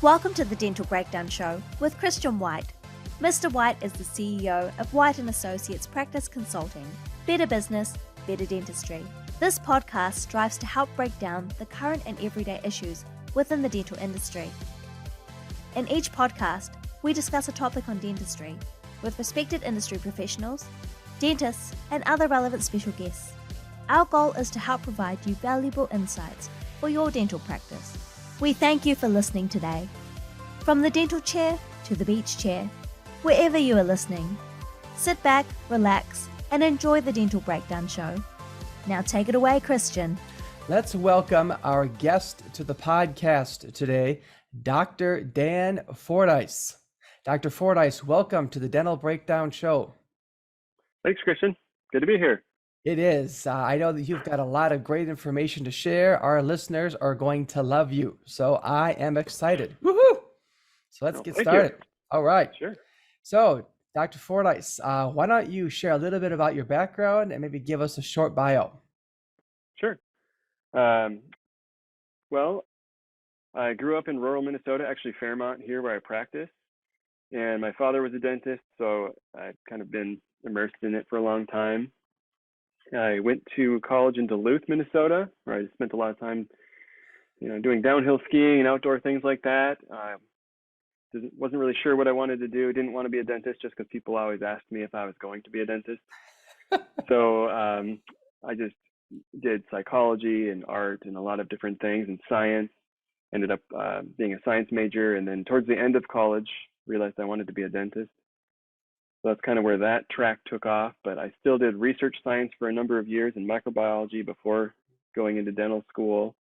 Welcome to the Dental Breakdown Show with Christian White. Mr. White is the CEO of White & Associates Practice Consulting. Better business, better dentistry. This podcast strives to help break down the current and everyday issues within the dental industry. In each podcast, we discuss a topic on dentistry with respected industry professionals, dentists, and other relevant special guests. Our goal is to help provide you valuable insights for your dental practice. We thank you for listening today. From the dental chair to the beach chair, wherever you are listening, sit back, relax, and enjoy the Dental Breakdown Show. Now take it away, Christian. Let's welcome our guest to the podcast today, Dr. Dan Fordice. Dr. Fordice, welcome to the Dental Breakdown Show. Thanks, Christian. Good to be here. It is. I know that you've got a lot of great information to share. Our listeners are going to love you. So I am excited. Woohoo! So let's get started. All right. Sure. So, Dr. Fordice, why don't you share a little bit about your background and maybe give us a short bio? Sure. Well, I grew up in rural Minnesota, actually Fairmont here where I practice. And my father was a dentist, so I've kind of been immersed in it for a long time. I went to college in Duluth, Minnesota, where I spent a lot of time, doing downhill skiing and outdoor things like that. Wasn't really sure what I wanted to do. Didn't want to be a dentist just because people always asked me if I was going to be a dentist. So I just did psychology and art and a lot of different things and science. Ended up being a science major, and then towards the end of college, realized I wanted to be a dentist. So that's kind of where that track took off, but I still did research science for a number of years in microbiology before going into dental school.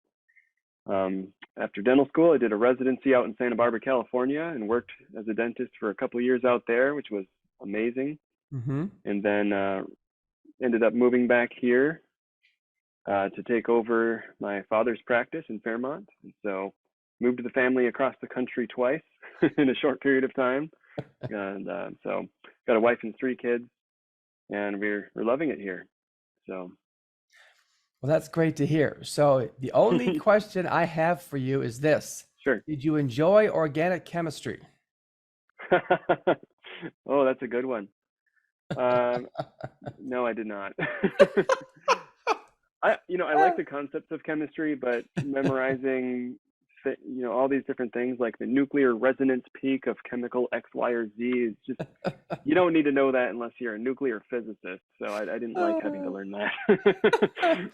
After dental school, I did a residency out in Santa Barbara, California, and worked as a dentist for a couple of years out there, which was amazing. Mm-hmm. And then ended up moving back here to take over my father's practice in Fairmont. And so moved the family across the country twice in a short period of time. And so got a wife and 3 kids, and we're loving it here. So, well, that's great to hear. So the only question I have for you is this. Sure. Did you enjoy organic chemistry? Oh, that's a good one. No, I did not. I like the concepts of chemistry, but memorizing all these different things like the nuclear resonance peak of chemical X, Y, or Z is just, you don't need to know that unless you're a nuclear physicist. So I didn't like having to learn that.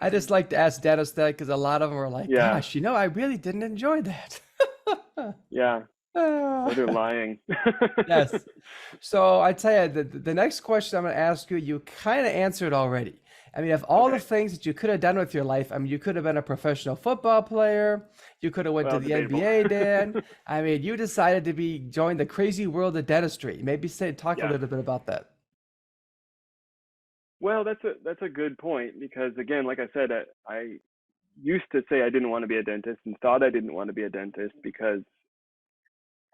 I just like to ask dentists that because a lot of them are like, gosh, I really didn't enjoy that. Yeah. So they're lying. Yes. So I tell you, the next question I'm going to ask you, you kind of answered already. I mean, of all the things that you could have done with your life, I mean, you could have been a professional football player. You could have went to the NBA, Dan. I mean, you decided to join the crazy world of dentistry. Maybe talk a little bit about that. Well, that's a good point because, again, like I said, I used to say I didn't want to be a dentist and thought I didn't want to be a dentist because,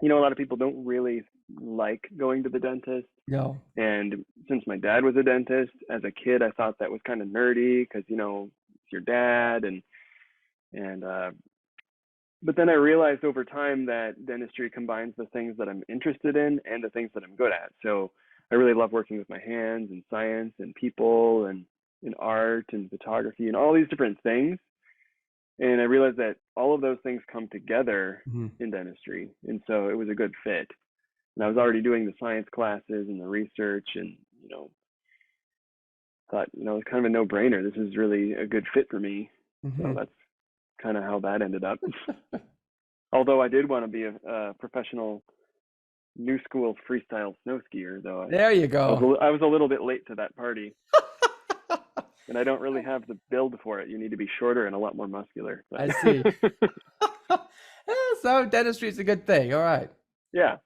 a lot of people don't really like going to the dentist. No. And since my dad was a dentist, as a kid, I thought that was kind of nerdy because, it's your dad. But then I realized over time that dentistry combines the things that I'm interested in and the things that I'm good at. So I really love working with my hands and science and people and in art and photography and all these different things. And I realized that all of those things come together in dentistry. And so it was a good fit. And I was already doing the science classes and the research and, thought, it's kind of a no-brainer. This is really a good fit for me. So that's kind of how that ended up. Although I did want to be a professional new school freestyle snow skier, though. There you go. I was a little bit late to that party. And I don't really have the build for it. You need to be shorter and a lot more muscular. But. I see. So dentistry is a good thing. All right. Yeah.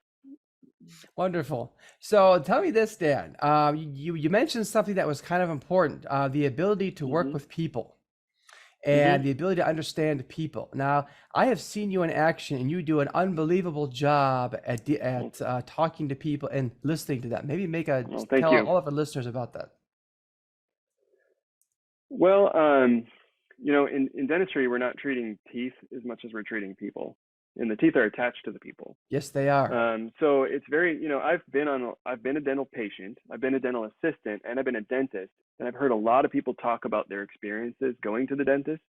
Wonderful. So tell me this, Dan. You mentioned something that was kind of important, the ability to work with people and the ability to understand people. Now, I have seen you in action, and you do an unbelievable job at talking to people and listening to them. Maybe tell all of our listeners about that. Well, in dentistry, we're not treating teeth as much as we're treating people. and the teeth are attached to the people. Yes, they are. So it's very, I've been a dental patient, I've been a dental assistant, and I've been a dentist, and I've heard a lot of people talk about their experiences going to the dentist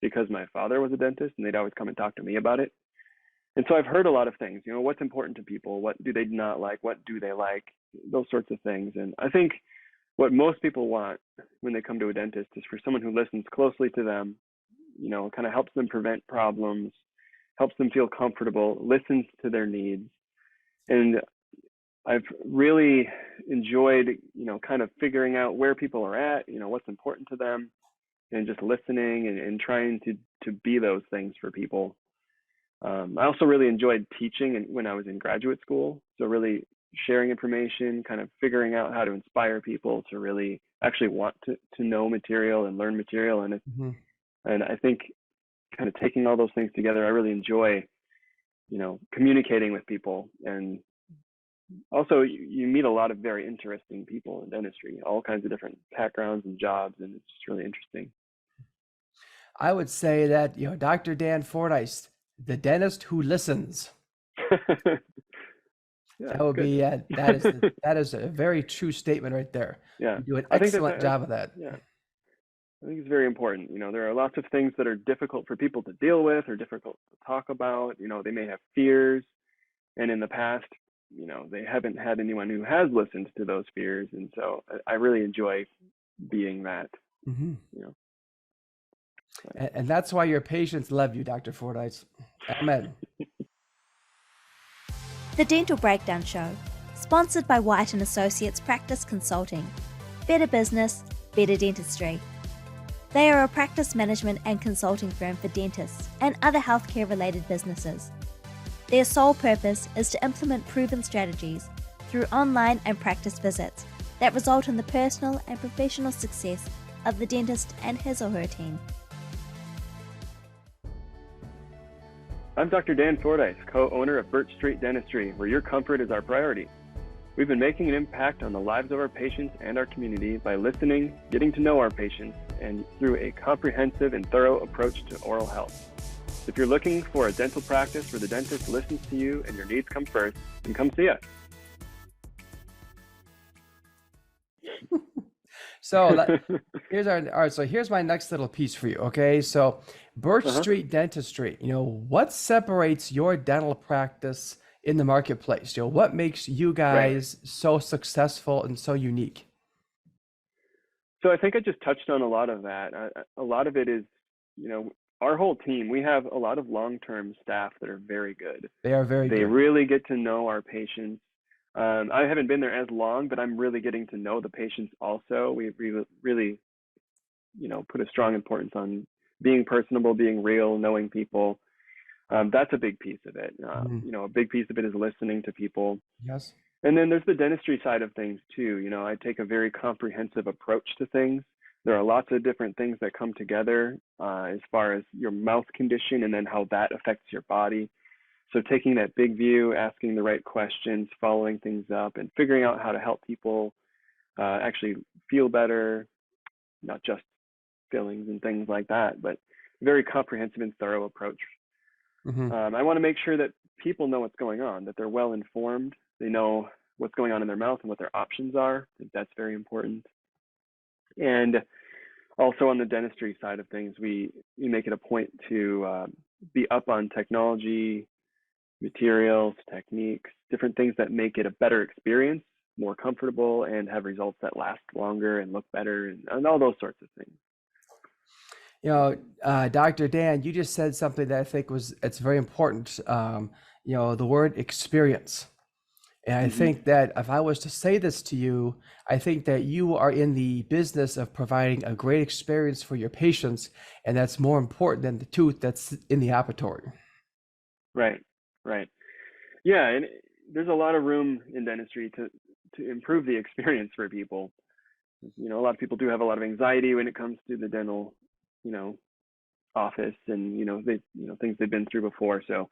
because my father was a dentist, and they'd always come and talk to me about it. And so I've heard a lot of things, what's important to people, what do they not like, what do they like, those sorts of things. And I think what most people want when they come to a dentist is for someone who listens closely to them, kind of helps them prevent problems, helps them feel comfortable, listens to their needs. And I've really enjoyed, kind of figuring out where people are at, what's important to them, and just listening and trying to be those things for people. I also really enjoyed teaching when I was in graduate school. So really sharing information, kind of figuring out how to inspire people to really actually want to know material and learn material. And and I think kind of taking all those things together, I really enjoy, communicating with people. And also you meet a lot of very interesting people in dentistry, all kinds of different backgrounds and jobs, and it's just really interesting. I would say that, Dr. Dan Fordice, the dentist who listens. Yeah, that would good. be that is a very true statement right there. Yeah, You do an excellent job of that. Yeah, I think it's very important. There are lots of things that are difficult for people to deal with or difficult to talk about. They may have fears, and in the past, they haven't had anyone who has listened to those fears. And so I really enjoy being that. And that's why your patients love you, Dr. Fordice. Amen. The Dental Breakdown Show, sponsored by White & Associates Practice Consulting. Better business, better dentistry. They are a practice management and consulting firm for dentists and other healthcare-related businesses. Their sole purpose is to implement proven strategies through online and practice visits that result in the personal and professional success of the dentist and his or her team. I'm Dr. Dan Fordice, co-owner of Birch Street Dentistry, where your comfort is our priority. We've been making an impact on the lives of our patients and our community by listening, getting to know our patients, and through a comprehensive and thorough approach to oral health. If you're looking for a dental practice where the dentist listens to you and your needs come first, then come see us. So here's my next little piece for you. Okay. So Birch Street Dentistry, what separates your dental practice in the marketplace? What makes you guys so successful and so unique? So I think I just touched on a lot of that. A lot of it is, our whole team, we have a lot of long-term staff that are very good. They are very good. They really get to know our patients. I haven't been there as long, but I'm really getting to know the patients also. We really, put a strong importance on being personable, being real, knowing people. That's a big piece of it. A big piece of it is listening to people. Yes. And then there's the dentistry side of things too. I take a very comprehensive approach to things. There are lots of different things that come together as far as your mouth condition and then how that affects your body. So taking that big view, asking the right questions, following things up, and figuring out how to help people actually feel better, not just fillings and things like that, but very comprehensive and thorough approach. I want to make sure that people know what's going on, that they're well informed, they know what's going on in their mouth and what their options are. I think that's very important. And also on the dentistry side of things, we make it a point to be up on technology, materials, techniques, different things that make it a better experience, more comfortable, and have results that last longer and look better, and all those sorts of things. Dr. Dan, you just said something that I think it's very important. The word experience. And I think that if I was to say this to you, I think that you are in the business of providing a great experience for your patients, and that's more important than the tooth that's in the operatory. Right. Yeah, and there's a lot of room in dentistry to improve the experience for people. A lot of people do have a lot of anxiety when it comes to the dental, office and, things they've been through before. So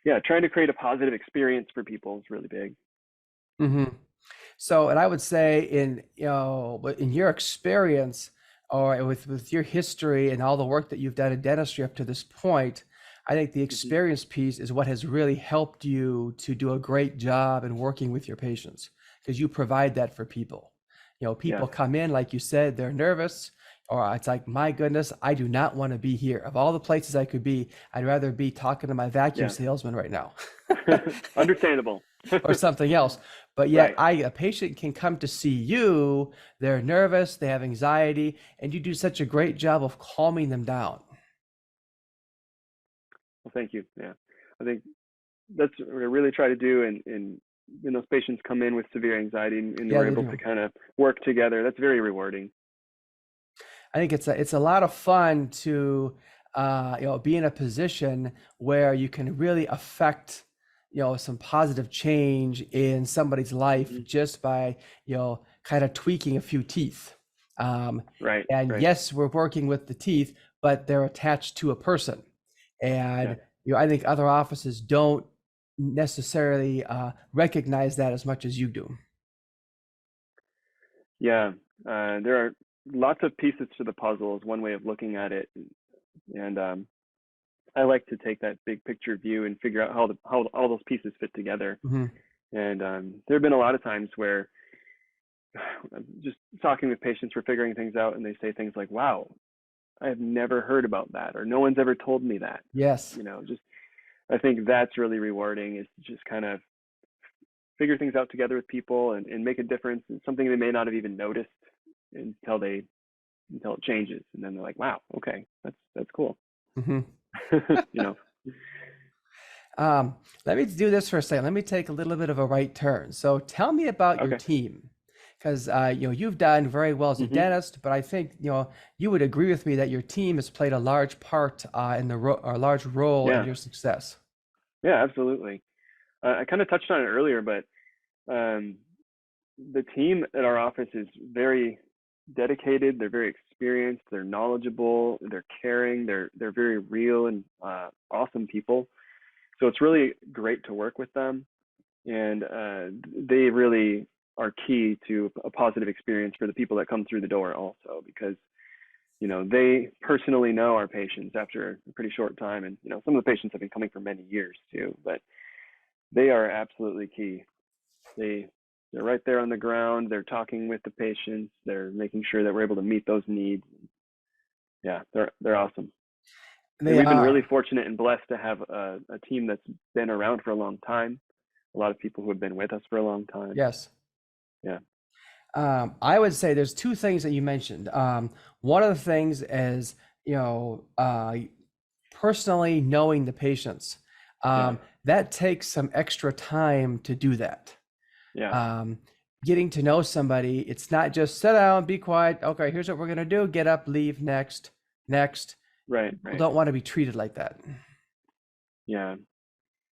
yeah, trying to create a positive experience for people is really big. So, and I would say in your experience or with your history and all the work that you've done in dentistry up to this point, I think the experience piece is what has really helped you to do a great job in working with your patients, because you provide that for people. People come in, like you said, they're nervous, or it's like, my goodness, I do not want to be here. Of all the places I could be, I'd rather be talking to my vacuum salesman right now. Understandable. Or something else. But yet a patient can come to see you, they're nervous, they have anxiety, and you do such a great job of calming them down. Well, thank you. Yeah, I think that's what I really try to do. And when those patients come in with severe anxiety and we're able to kind of work together, that's very rewarding. I think it's a lot of fun to be in a position where you can really affect some positive change in somebody's life just by kind of tweaking a few teeth. Right. Yes, we're working with the teeth, but they're attached to a person. And I think other offices don't necessarily recognize that as much as you do. Yeah, there are lots of pieces to the puzzle is one way of looking at it, and I like to take that big picture view and figure out how all those pieces fit together. And there have been a lot of times where I'm just talking with patients, we're figuring things out, and they say things like, "Wow, I have never heard about that," or "No one's ever told me that." Yes. Just I think that's really rewarding, is to just kind of figure things out together with people and make a difference in something they may not have even noticed until it changes, and then they're like, "Wow, okay, that's cool." Let me do this for a second. Let me take a little bit of a right turn. So tell me about your team, because you've done very well as a dentist, but I think you would agree with me that your team has played a large part in a large role in your success. Yeah, absolutely. I kind of touched on it earlier, but the team at our office is very dedicated. They're very experienced. They're knowledgeable. They're caring. They're very real and awesome people. So it's really great to work with them, and they really are key to a positive experience for the people that come through the door also, because they personally know our patients after a pretty short time, and some of the patients have been coming for many years too, but they are absolutely key. They're right there on the ground. They're talking with the patients. They're making sure that we're able to meet those needs. Yeah, they're awesome. And we've been really fortunate and blessed to have a team that's been around for a long time. A lot of people who have been with us for a long time. Yes. Yeah. I would say there's two things that you mentioned. One of the things is, personally knowing the patients. That takes some extra time to do that. Yeah. Getting to know somebody, it's not just sit down, be quiet. Okay, here's what we're going to do. Get up, leave, next. Right. People don't want to be treated like that. Yeah,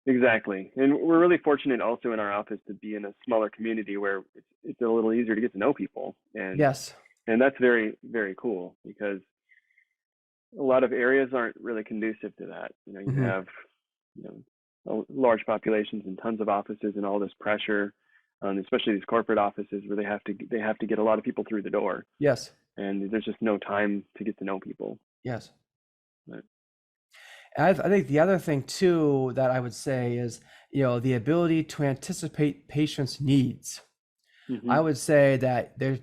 exactly. And we're really fortunate also in our office to be in a smaller community where it's a little easier to get to know people. And yes. And that's very, very cool, because a lot of areas aren't really conducive to that. You have, large populations and tons of offices and all this pressure, especially these corporate offices where they have to get a lot of people through the door. Yes. And there's just no time to get to know people. Yes. But I think the other thing too that I would say is, the ability to anticipate patients' needs. I would say that the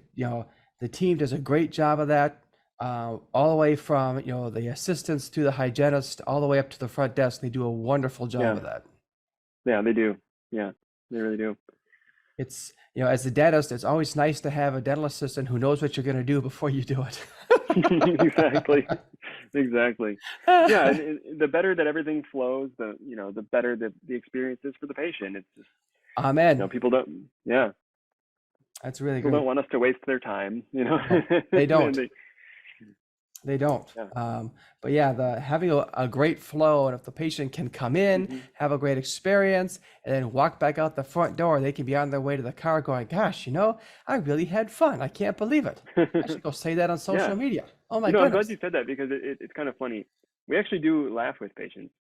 team does a great job of that, all the way from the assistants to the hygienist, all the way up to the front desk. They do a wonderful job of that. Yeah, they do. Yeah, they really do. It's as a dentist, it's always nice to have a dental assistant who knows what you're going to do before you do it. Exactly. Yeah, and the better that everything flows, the better the experience is for the patient. It's just, amen. People don't. Yeah, that's really people good. don't want us to waste their time. They don't. They don't. Yeah. But yeah, having a great flow, and if the patient can come in, have a great experience, and then walk back out the front door, they can be on their way to the car going, "Gosh, I really had fun. I can't believe it." I should go say that on social media. Oh my goodness. I'm glad you said that, because it's kind of funny. We actually do laugh with patients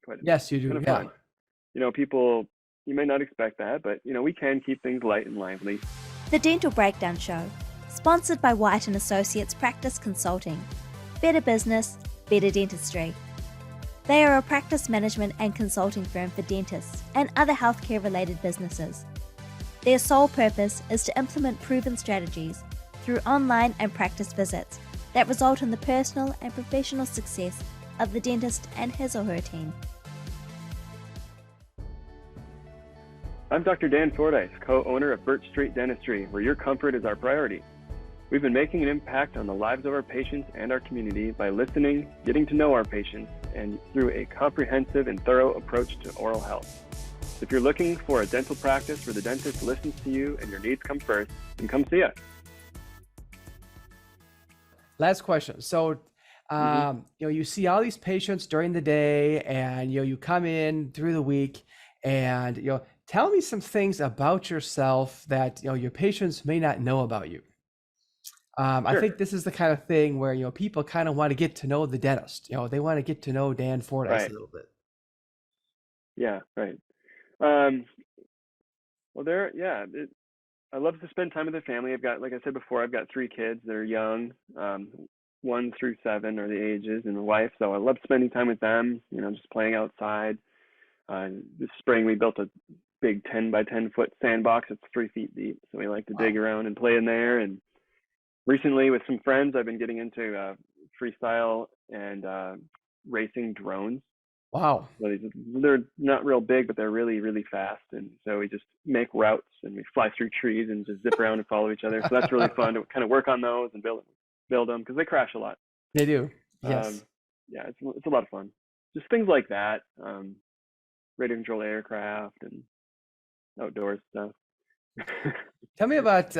quite a bit. Yes, you do. It's kind of fun. People, you may not expect that, but we can keep things light and lively. The Dental Breakdown Show, sponsored by White & Associates Practice Consulting. Better business, better dentistry. They are a practice management and consulting firm for dentists and other healthcare-related businesses. Their sole purpose is to implement proven strategies through online and practice visits that result in the personal and professional success of the dentist and his or her team. I'm Dr. Dan Fordice, co-owner of Birch Street Dentistry, where your comfort is our priority. We've been making an impact on the lives of our patients and our community by listening, getting to know our patients, and through a comprehensive and thorough approach to oral health. If you're looking for a dental practice where the dentist listens to you and your needs come first, then come see us. Last question. So, you see all these patients during the day, and you come in through the week, and tell me some things about yourself that your patients may not know about you. Sure. I think this is the kind of thing where people kind of want to get to know the dentist. They want to get to know Dan Fordice Right. a little bit. Yeah, right. I love to spend time with the family. I've got, like I said before, I've got 3 kids. They're young, 1 through 7 are the ages, and a wife. So I love spending time with them. Just playing outside. This spring we built a big 10 by 10 foot sandbox. It's 3 feet deep, so we like to dig around and play in there. And recently, with some friends, I've been getting into freestyle and racing drones. Wow. So they're not real big, but they're really, really fast. And so we just make routes and we fly through trees and just zip around and follow each other. So that's really fun to kind of work on those and build them because they crash a lot. They do. Yes. It's a lot of fun. Just things like that. Radio control aircraft and outdoor stuff. Tell me about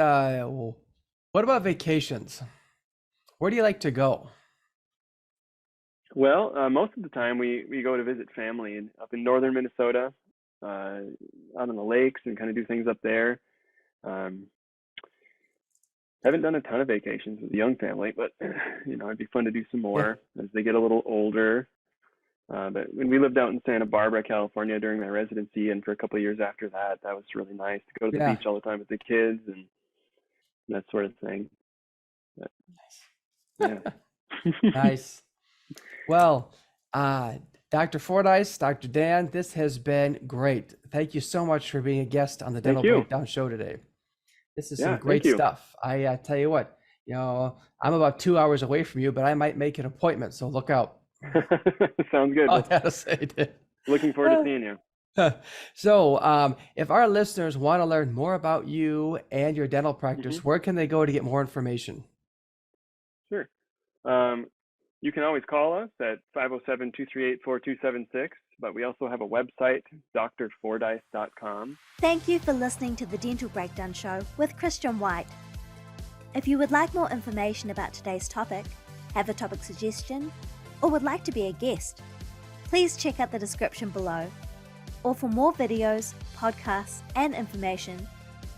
what about vacations? Where do you like to go? Well, most of the time we go to visit family up in northern Minnesota, out on the lakes, and kind of do things up there. Haven't done a ton of vacations with the young family, but it'd be fun to do some more as they get a little older. But when we lived out in Santa Barbara, California during my residency, and for a couple of years after that, that was really nice to go to the beach all the time with the kids and that sort of thing. But, yeah. Nice. Well, Dr. Fordice, Dr. Dan, this has been great. Thank you so much for being a guest on the Dental Breakdown Show today. This is some great stuff. I tell you what, I'm about 2 hours away from you, but I might make an appointment, so look out. Sounds good. I gotta say it. Looking forward to seeing you. So, if our listeners want to learn more about you and your dental practice, where can they go to get more information? Sure. You can always call us at 507-238-4276, but we also have a website, drfordice.com. Thank you for listening to the Dental Breakdown Show with Christian White. If you would like more information about today's topic, have a topic suggestion, or would like to be a guest, please check out the description below. Or for more videos, podcasts, and information,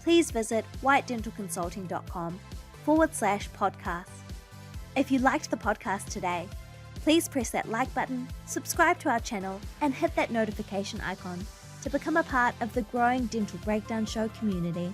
please visit whitedentalconsulting.com/podcast. If you liked the podcast today, please press that like button, subscribe to our channel, and hit that notification icon to become a part of the growing Dental Breakdown Show community.